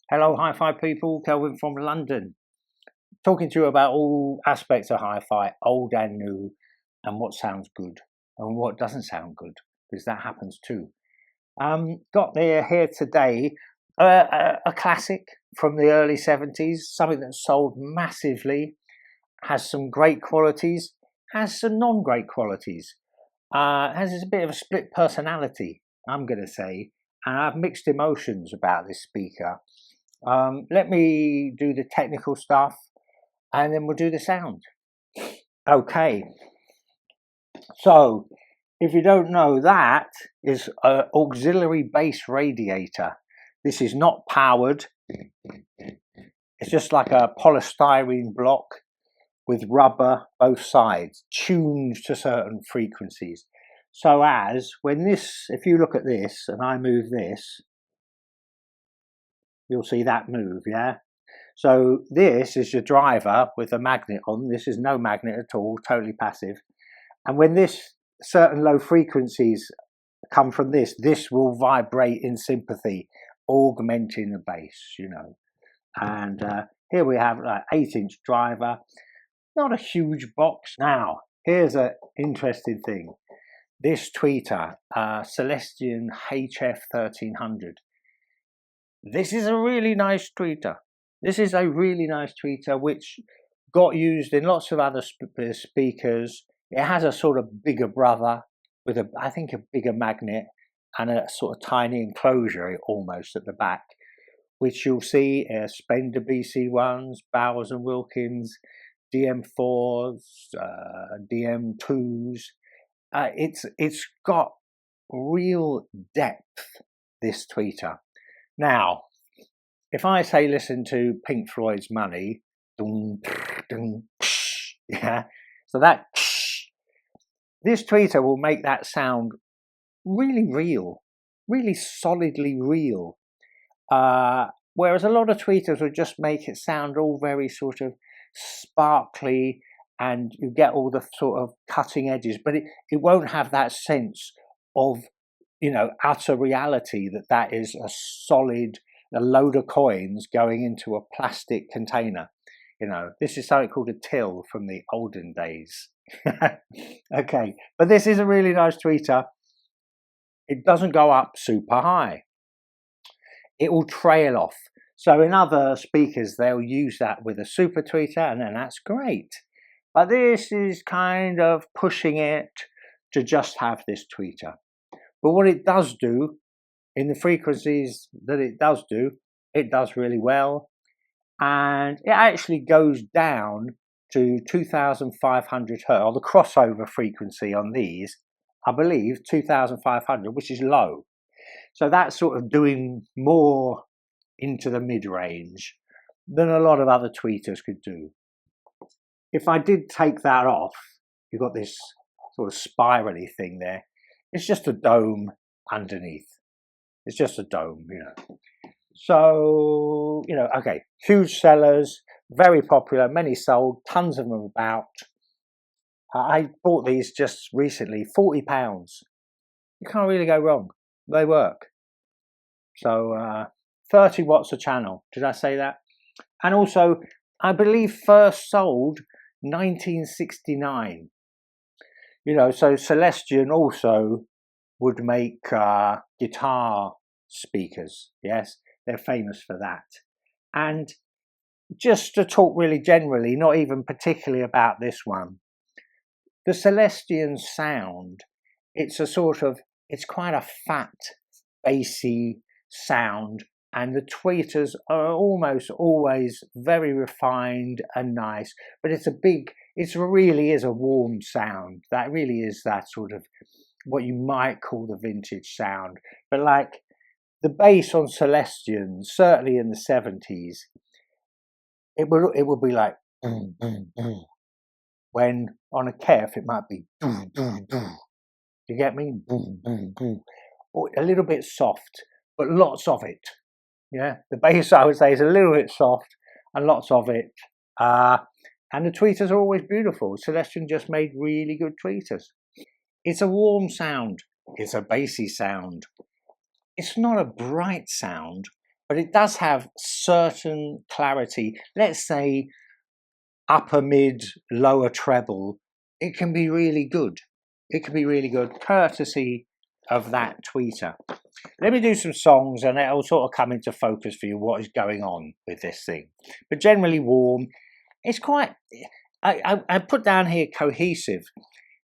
Hello, hi-fi people. Kelvin from London. Talking to you about all aspects of hi-fi, old and new, and what sounds good and what doesn't sound good, because that happens too. Got there here today a classic from the early 70s, something that sold massively, has some great qualities, has some non-great qualities, has a bit of a split personality, I'm going to say, and I have mixed emotions about this speaker. Let me do the technical stuff and then we'll do the sound. Okay, so if you don't know, that is an auxiliary bass radiator. This is not powered. It's just like a polystyrene block with rubber both sides, tuned to certain frequencies. So as when this, if you look at this and I move this, you'll see that move, yeah? So this is your driver with a magnet on. This is no magnet at all, totally passive. And when this certain low frequencies come from this, this will vibrate in sympathy, augmenting the bass, you know. And here we have like 8-inch driver, not a huge box. Now, here's an interesting thing. This tweeter, Celestion HF 1300. This is a really nice tweeter. This is a really nice tweeter which got used in lots of other speakers. It has a sort of bigger brother with I think a bigger magnet and a sort of tiny enclosure almost at the back, which you'll see Spender BC1s, Bowers and Wilkins, DM4s, DM2s. It's got real depth, this tweeter. Now, if I say listen to Pink Floyd's Money, yeah, so that this tweeter will make that sound really real, really solidly real. Whereas a lot of tweeters will just make it sound all very sort of sparkly and you get all the sort of cutting edges, but it won't have that sense of, you know, utter reality that is a solid, a load of coins going into a plastic container. You know, this is something called a till from the olden days. Okay, but this is a really nice tweeter. It doesn't go up super high. It will trail off. So in other speakers, they'll use that with a super tweeter and then that's great. But this is kind of pushing it to just have this tweeter. But what it does do, in the frequencies that it does really well. And it actually goes down to 2,500 hertz, or the crossover frequency on these, I believe 2,500, which is low. So that's sort of doing more into the mid-range than a lot of other tweeters could do. If I did take that off, you've got this sort of spirally thing there. It's just a dome underneath. It's just a dome, you know. So, you know, okay, huge sellers, very popular, many sold, tons of them about. I bought these just recently, £40. You can't really go wrong. They work. So 30 watts a channel, did I say that? And also, I believe first sold 1969. You know, so Celestion also would make guitar speakers, yes, they're famous for that. And just to talk really generally, not even particularly about this one, the Celestion sound, it's a sort of, it's quite a fat, bassy sound, and the tweeters are almost always very refined and nice, but it's a big, it really is a warm sound. That really is that sort of what you might call the vintage sound. But like the bass on Celestion, certainly in the 70s, it would be like when on a Kef it might be you get me? Or a little bit soft, but lots of it. Yeah, the bass I would say is a little bit soft and lots of it. And the tweeters are always beautiful. Celestion just made really good tweeters. It's a warm sound. It's a bassy sound. It's not a bright sound, but it does have certain clarity. Let's say upper mid, lower treble. It can be really good. It can be really good, courtesy of that tweeter. Let me do some songs and it'll sort of come into focus for you what is going on with this thing. But generally warm. It's quite, I put down here cohesive.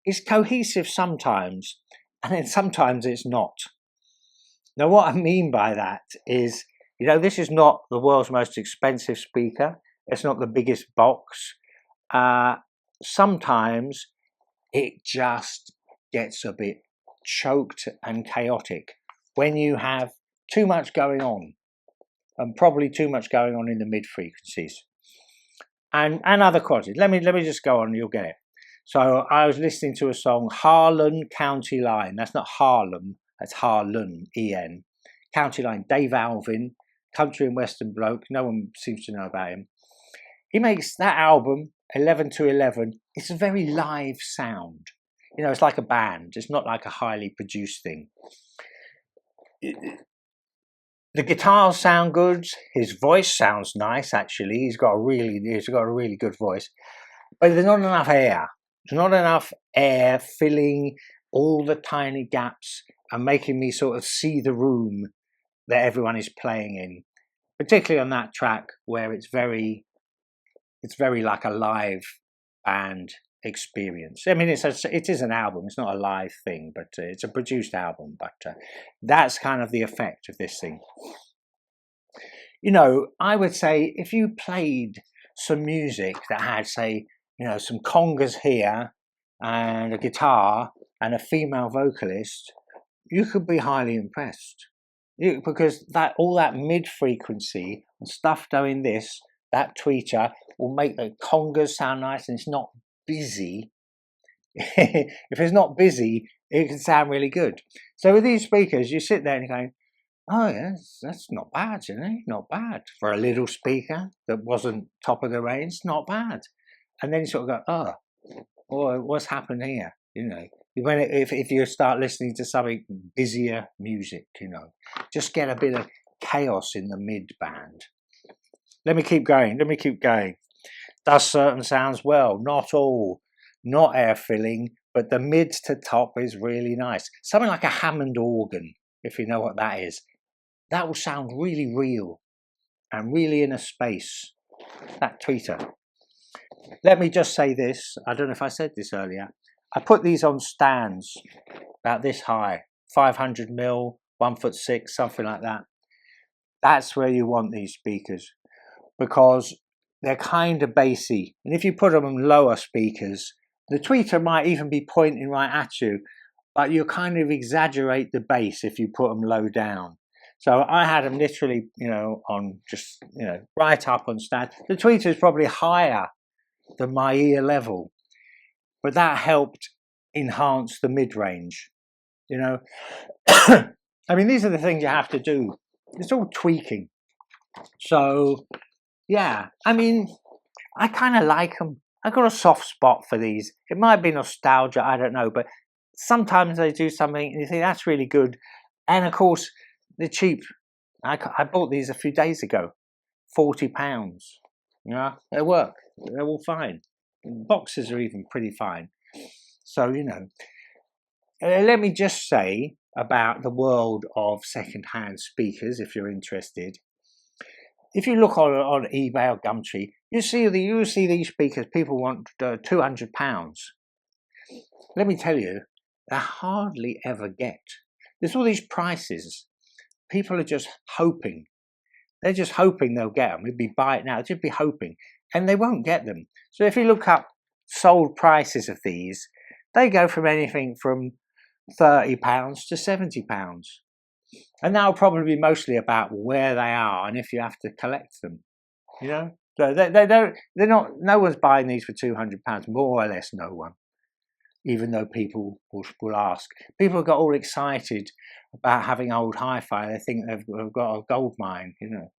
It's cohesive sometimes, and then sometimes it's not. Now what I mean by that is, you know, this is not the world's most expensive speaker. It's not the biggest box. Sometimes it just gets a bit choked and chaotic when you have too much going on, and probably too much going on in the mid frequencies and other qualities. Let me just go on, you'll get it. So I was listening to a song, Harlan County Line. That's not Harlem, that's Harlan, E-N. County Line, Dave Alvin, country and western bloke. No one seems to know about him. He makes that album, 11 to 11. It's a very live sound. You know, it's like a band. It's not like a highly produced thing. The guitars sound good. His voice sounds nice, actually. He's got a really good voice. But there's not enough air. There's not enough air filling all the tiny gaps and making me sort of see the room that everyone is playing in. Particularly on that track where it's very like a live band experience. I mean, it is an album. It's not a live thing, but it's a produced album. But that's kind of the effect of this thing. You know, I would say if you played some music that had, say, you know, some congas here and a guitar and a female vocalist, you could be highly impressed. Because all that mid frequency and stuff doing this, that tweeter will make the congas sound nice, and it's not busy. If it's not busy, it can sound really good. So with these speakers, you sit there and you're going, oh yes, that's not bad, you know, not bad. For a little speaker that wasn't top of the range, not bad. And then you sort of go, oh, what's happened here? You know, if you start listening to something busier music, you know, just get a bit of chaos in the mid band. Let me keep going. Does certain sounds well, not all, not air filling, but the mid to top is really nice. Something like a Hammond organ, if you know what that is. That will sound really real and really in a space, that tweeter. Let me just say this, I don't know if I said this earlier. I put these on stands about this high, 500mm, 1'6", something like that. That's where you want these speakers, because they're kind of bassy. And if you put them on lower speakers, the tweeter might even be pointing right at you, but you kind of exaggerate the bass if you put them low down. So I had them literally, you know, on just, you know, right up on stand. The tweeter is probably higher than my ear level, but that helped enhance the mid-range, you know. I mean, these are the things you have to do. It's all tweaking. So, yeah, I mean, I kind of like them. I've got a soft spot for these. It might be nostalgia, I don't know, but sometimes they do something and you think that's really good. And of course, they're cheap. I bought these a few days ago, £40. You know, they work. They're all fine. And boxes are even pretty fine. So, you know, let me just say about the world of second-hand speakers, if you're interested. If you look on eBay or Gumtree, you see these speakers. People want £200. Let me tell you, they hardly ever get. There's all these prices. People are just hoping. They're just hoping they'll get them. It'd be buy it now. Just be hoping, and they won't get them. So if you look up sold prices of these, they go from anything from £30 to £70. And that'll probably be mostly about where they are and if you have to collect them, you know. So no one's buying these for £200, more or less no one, even though people will ask. People got all excited about having old hi-fi. They think they've got a gold mine, you know.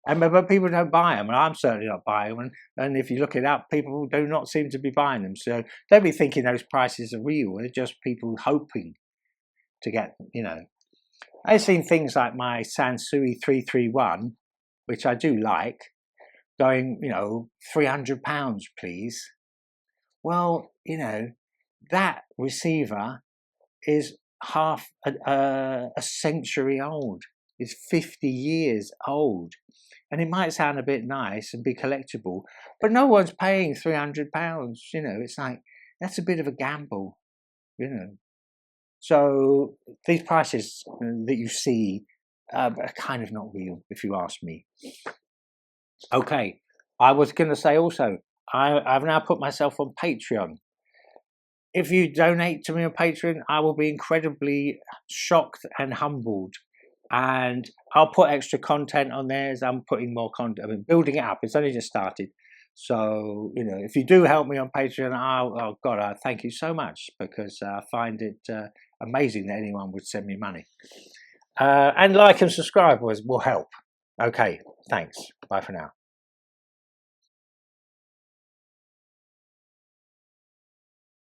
But people don't buy them, and I'm certainly not buying them. And if you look it up, people do not seem to be buying them. So don't be thinking those prices are real. They're just people hoping to get, you know. I've seen things like my Sansui 331, which I do like, going, you know, £300, please. Well, you know, that receiver is half a century old. It's 50 years old. And it might sound a bit nice and be collectible, but no one's paying £300. You know, it's like, that's a bit of a gamble, you know. So these prices that you see are kind of not real, if you ask me. Okay, I was going to say also, I've now put myself on Patreon. If you donate to me on Patreon, I will be incredibly shocked and humbled. And I'll put extra content on there as I'm putting more content. I mean, building it up. It's only just started. So, you know, if you do help me on Patreon, oh God, I thank you so much, because I find it amazing that anyone would send me money. And like and subscribe will help. Okay, thanks. Bye for now.